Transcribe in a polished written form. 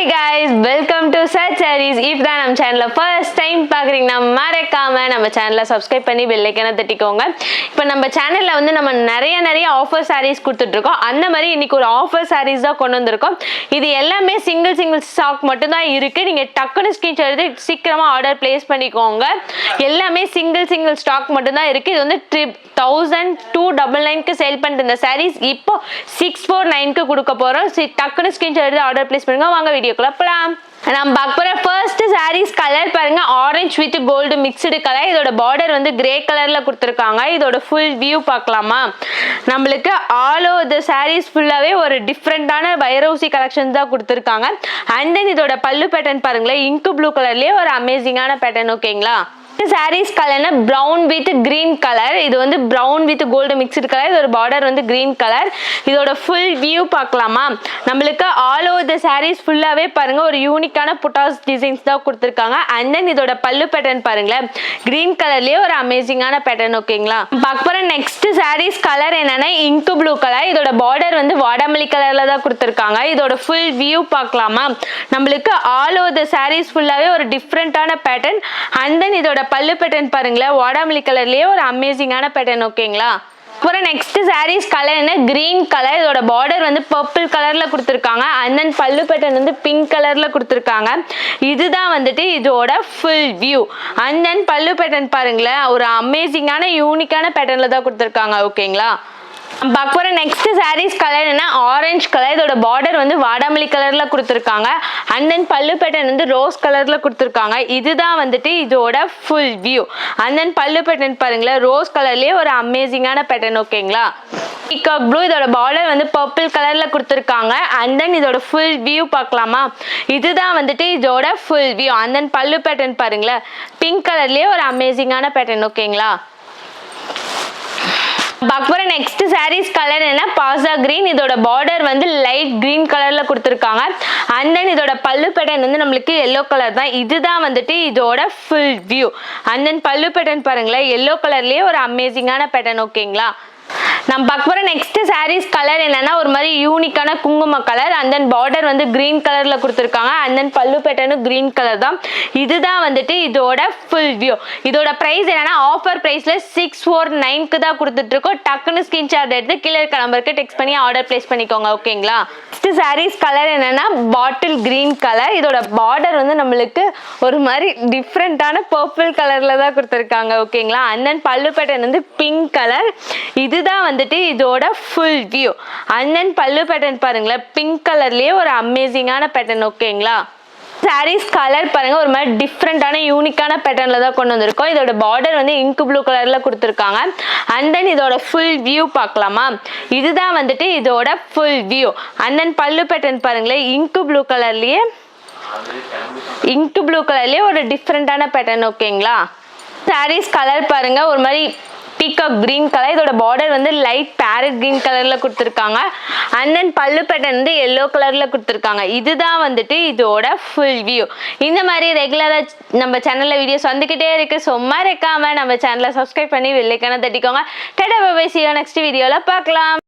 Hi guys, welcome to Search Sarees. If தான் நம்ம சேனலை ஃபர்ஸ்ட் டைம் பார்க்குறீங்கன்னா மறக்காம நம்ம சேனலை சப்ஸ்கிரைப் பண்ணி பெல் ஐக்கனை தட்டிக்கோங்க. இப்போ நம்ம சேனலில் வந்து நம்ம நிறைய ஆஃபர் சாரீஸ் கொடுத்துட்ருக்கோம். அந்த மாதிரி இன்னைக்கு ஒரு ஆஃபர் சாரீஸ் தான் கொண்டு வந்திருக்கோம். இது எல்லாமே சிங்கிள் ஸ்டாக் மட்டும்தான் இருக்குது. நீங்கள் டக்குன்னு ஸ்கிரீன்ஷாட் எடுத்து சீக்கிரமாக ஆர்டர் பிளேஸ் பண்ணிக்கோங்க. எல்லாமே சிங்கிள் ஸ்டாக் மட்டும்தான் இருக்குது. இது வந்து 1299க்கு சேல் பண்ணிட்டு இந்த சாரீஸ் இப்போ 649க்கு கொடுக்க போகிறோம். டக்குன்னு ஸ்கிரீன்ஷாட் எடுத்து ஆர்டர் பிளேஸ் பண்ணுங்க. வாங்க வீடியோக்குள்ள போலாம். நம்ம பார்க்க போற ஃபர்ஸ்ட் சாரீஸ் கலர் பாருங்க, orange with gold mixed colour. இதோட பார்டர் வந்து கிரே கலர்ல கொடுத்துருக்காங்க. இதோட ஃபுல் வியூ பார்க்கலாமா? நம்மளுக்கு ஆல் ஓவர் த சாரீஸ் ஃபுல்லாவே ஒரு டிஃப்ரெண்டான வைரோசி கலெக்ஷன் தான் கொடுத்துருக்காங்க. அண்ட் தென் இதோட பல்லு பேட்டர்ன் பாருங்களேன், இங்கு ப்ளூ கலர்லயே ஒரு அமேசிங்கான பேட்டர்ன். ஓகேங்களா? சாரீஸ் கலர்னா பிரவுன் வித் கிரீன் கலர். இது வந்து brown with gold mixed colour. இதோட பார்டர் வந்து கிரீன் கலர். இதோட ஃபுல் வியூ பார்க்கலாமா? நம்மளுக்கு ஆல் ஓவர் த சாரீஸ் ஃபுல்லாவே பாருங்க ஒரு யூனிக்கான புட்டாஸ் டிசைன்ஸ் தான் கொடுத்துருக்காங்க. அண்ட் தென் இதோட பல்லு பேட்டர்ன் பாருங்களேன், கிரீன் கலர்லயே ஒரு அமேசிங்கான பேட்டர்ன். ஓகேங்களா? பார்க்க போற நெக்ஸ்ட் சாரீஸ் கலர் என்னன்னா இங்கு ப்ளூ கலர். இதோட பார்டர் வந்து வாடாமல்லி கலர்ல தான் கொடுத்துருக்காங்க. இதோட ஃபுல் வியூ பார்க்கலாமா? நம்மளுக்கு ஆல் ஓவர் த சாரீஸ் ஃபுல்லாவே ஒரு டிஃப்ரெண்டான பேட்டர்ன். அண்ட் தென் இதோட பல்லு பேட்டர்ன் பாருங்களேன், வாடாமல்லி கலர்லயே ஒரு அமேசிங்கான பேட்டர்ன். ஓகேங்களா? அப்புறம் நெக்ஸ்ட் சாரீஸ் கலர் என்ன, கிரீன் கலர். இதோட பார்டர் வந்து பர்பிள் கலர்ல கொடுத்துருக்காங்க. அண்ட் தென் பல்லு பேட்டர்ன் வந்து பிங்க் கலர்ல கொடுத்துருக்காங்க. இதுதான் வந்துட்டு இதோட ஃபுல் வியூ. அண்ட் தென் பல்லு பேட்டர்ன் பாருங்களேன், ஒரு அமேசிங்கான யூனிக்கான பேட்டர்ன்ல தான் கொடுத்துருக்காங்க. ஓகேங்களா? பார்க்க போற நெக்ஸ்ட் சாரீஸ் கலர் என்ன, ஆரஞ்சு கலர். இதோட பார்டர் வந்து வாடாமல்லி கலர்ல கொடுத்துருக்காங்க. அண்ட் தென் பல்லு பேட்டர்ன் வந்து ரோஸ் கலர்ல கொடுத்துருக்காங்க. இதுதான் வந்துட்டு இதோட ஃபுல் வியூ. அண்ட் தென் பல்லு பேட்டர்ன் பாருங்களேன், ரோஸ் கலர்லயே ஒரு அமேசிங்கான பேட்டர்ன். ஓகேங்களா? Peacock blue. இதோட பார்டர் வந்து பர்பிள் கலர்ல கொடுத்துருக்காங்க. அண்ட் தென் இதோட ஃபுல் வியூ பார்க்கலாமா? இதுதான் வந்துட்டு இதோட ஃபுல் வியூ. அண்ட் தென் பல்லு பேட்டர்ன் பாருங்களேன், பிங்க் கலர்லயே ஒரு அமேசிங்கான பேட்டர்ன். ஓகேங்களா? பார்க்க போற நெக்ஸ்ட் சாரீஸ் கலர் என்ன, பாசா கிரீன். இதோட பார்டர் வந்து லைட் கிரீன் கலர்ல கொடுத்துருக்காங்க. அண்ட் தென் இதோட பல்லு பேட்டர்ன் வந்து நம்மளுக்கு எல்லோ கலர் தான். இதுதான் வந்துட்டு இதோட ஃபுல் வியூ. அண்ட் தென் பல்லு பேட்டர்ன் பாருங்களேன், எல்லோ கலர்லயே ஒரு அமேசிங்கான பேட்டர்ன். ஓகேங்களா? நம்ம பார்க்க போற நெக்ஸ்ட் சாரீஸ் கலர் என்னன்னா ஒரு மாதிரி யூனிக்கான குங்கும கலர். அண்ட் தென் பார்டர் வந்து கிரீன் கலர்ல கொடுத்துருக்காங்க. அண்ட் தென் பல்லு பேட்டர்னும் கிரீன் கலர் தான். இதுதான் வந்துட்டு இதோட ஃபுல் வியூ. இதோட பிரைஸ் என்னன்னா ஆஃபர் பிரைஸ்ல 649க்கு தான் கொடுத்துட்டு இருக்கோம். டக்குன்னு ஸ்கிரீன்ஷாட் எடுத்து கீழே இருக்க நம்பருக்கு டெக்ஸ்ட் பண்ணி ஆர்டர் பிளேஸ் பண்ணிக்கோங்க. ஓகேங்களா? நெக்ஸ்ட் சாரீஸ் கலர் என்னன்னா பாட்டில் கிரீன் கலர். இதோட பார்டர் வந்து நம்மளுக்கு ஒரு மாதிரி டிஃப்ரெண்டான பர்பிள் கலர்ல தான் கொடுத்துருக்காங்க. ஓகேங்களா? அண்ட் தென் பல்லு பேட்டர்ன் வந்து பிங்க் கலர். இதுதான் வந்துட்டு இதோட ஃபுல் வியூ. அண்ட் தென் பல்லு பேட்டர்ன் பாருங்களேன், பிங்க் கலர்லயே ஒரு அமேசிங்கான பேட்டர்ன். ஓகேங்களா? சாரீஸ் கலர் பாருங்க ஒரு மாதிரி டிஃப்ரெண்டான யூனிக்கான பேட்டர்ன்ல தான் கொண்டு வந்திருக்கோம். இதோட பார்டர் வந்து இங்கு ப்ளூ கலர்ல கொடுத்துருக்காங்க. அண்ட் தென் இதோட ஃபுல் வியூ பார்க்கலாமா? இதுதான் வந்துட்டு இதோட ஃபுல் வியூ. அண்ட் தென் பல்லு பேட்டர்ன் பாருங்களேன், இங்கு ப்ளூ கலர்லயே ஒரு டிஃப்ரெண்டான பேட்டர்ன். ஓகேங்களா? சாரீஸ் கலர் பாருங்க ஒரு மாதிரி பீகாக் கிரீன் கலர். இதோட பார்டர் வந்து லைட் பேரட் கிரீன் கலர்ல கொடுத்துருக்காங்க. அண்ட் தென் பல்லு பேட்டர்ன் வந்து எல்லோ கலர்ல கொடுத்துருக்காங்க. இதுதான் வந்துட்டு இதோட ஃபுல் வியூ. இந்த மாதிரி ரெகுலரா நம்ம சேனல்ல வீடியோஸ் வந்துகிட்டே இருக்கு. ஸோ மறக்காம நம்ம சேனலை சப்ஸ்கிரைப் பண்ணி பெல் ஐகானை தட்டிக்கோங்க. டாடா bye bye, see you next வீடியோல பார்க்கலாம்.